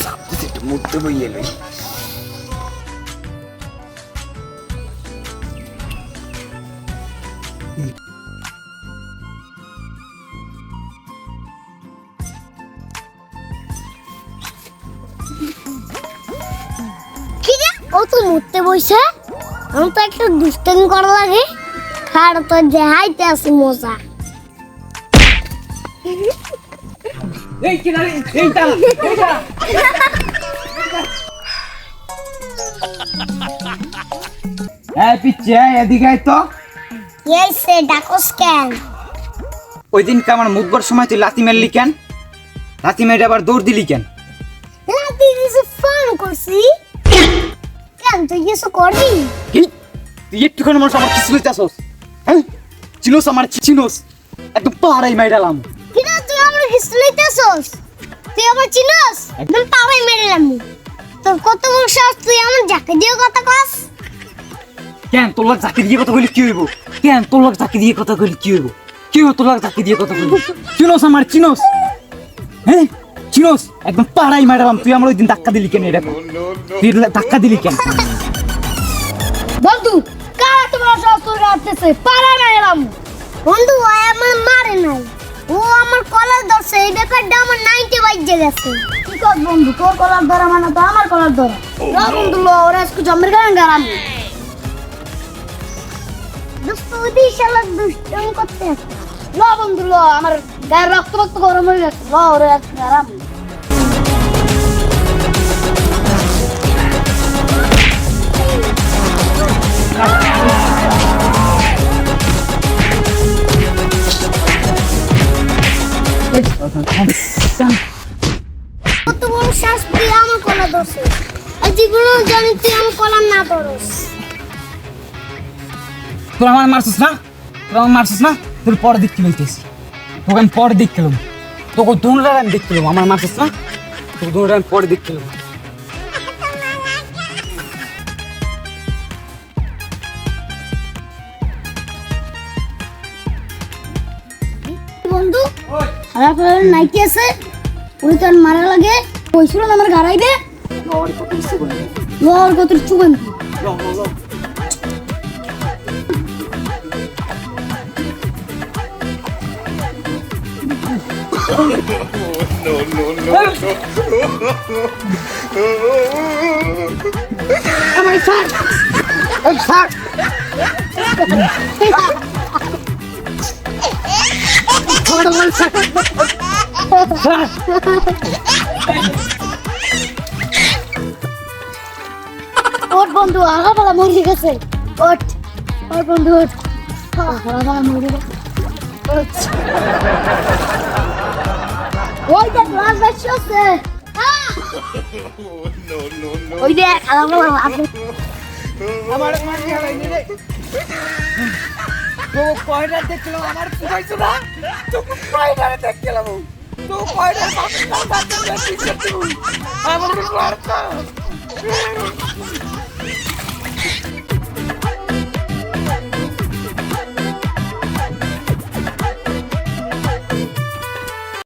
সাপতে একটু মুক্ত হয়ে এলো। কি রে ও তো মুততে বইছে, আমি তো একটা দুষ্টামি করা লাগে, আর তো দেখাইতে আছে মজা। এই কিনারে এইটা এই পিচ্ছে এদিকে আয় তো। এই সে ডাকস কেন? ওই দিন আমার মুখবার সময় তুই লাথি মারলি কেন? লাথি মেরে আবার দৌড় দিলি কেন? লাতি দিছে ফোন করছি কেন, তুই কিছু করবি? কি তুই একটুখানি মানুষ আমার কিছু লইতাছস? হ্যাঁ চিনোস আমার চিনোস একদম পাড়াই মাইরালাম। কি রে তুই আমার কিছু লইতেছস? তুই আমার চিনস? একদম পাওয়াই মেরেলাম। তোর কত বড় সাহস, তুই আমার যাকে দিয়ে কথা কস? কেন তোর লাগ চাকরি দিয়ে কথা কইলি কি হইব? কেন তোর লাগ চাকরি দিয়ে কথা কইলি কি হইব? কি হইব তোর লাগ চাকরি দিয়ে কথা কইলি? চিনোস আমার চিনোস? হ্যাঁ চিনোস একদম পাড়াই মাইরালাম। তুই আমার ওই দিন ধাক্কা দিলি কেন? এটা তুই ধাক্কা দিলি কেন? বন্ধু কারা তোমার সাহস তোর আসতেছে? পারা মেরেলাম। বন্ধু ও আমার মারে নাই, ও আমার কলার ধরছে। এই ব্যাপারটা আমার 90 বাইজে গেছে। কি কর বন্ধু, তোর কলার ধরা মানে তো আমার কলার ধরা। না বন্ধু লো ওরা আজকে জমের গান গারাম। দোস্ত ওদি শালা দুষ্টুমি করতে আছে। না বন্ধু লো আমার গায়ের রক্ত রক্ত গরম হয়ে গেছে, লো ওরা আজকে গারাম। কত বড় শ্বাস, তুই আমার কলা ধরছে। আর জীবনে জানি তুই আমার কলার না ধরস। তোর আমার মারছিস না? তোর আমার মারছিস না? তোর পরে দিক কি লইতেছি? তোকে আমি পরে দিক খেলাম। তোকে দুটার আমি দিক খেলাম। আমার মারছিস না? তোকে দুটার আমি পরে দিক খেলাম। বন্ধু খারাপ নাইকি আছে, ওই তো মারা লাগে কইছিল না আমার গাড়াইবে। লর কত চুবেন আমার স্যার স্যার ওর বন্ধু আগা পালা মরে গেছে। ওঠ ওর বন্ধু ওঠ, আগা পালা মরে গেছে। ওই দেখ লাল বাচ্চা আছে, ওই দেখ আগা পালা আছে। আমার মারনি হারাইনি রে। তো কয়টা দেখলাম আমার পুরাইছো না? তো কয়টা দেখলাম? তো কয়টা বাচ্চা বাচ্চা ঠিক আছে। আমার মারতা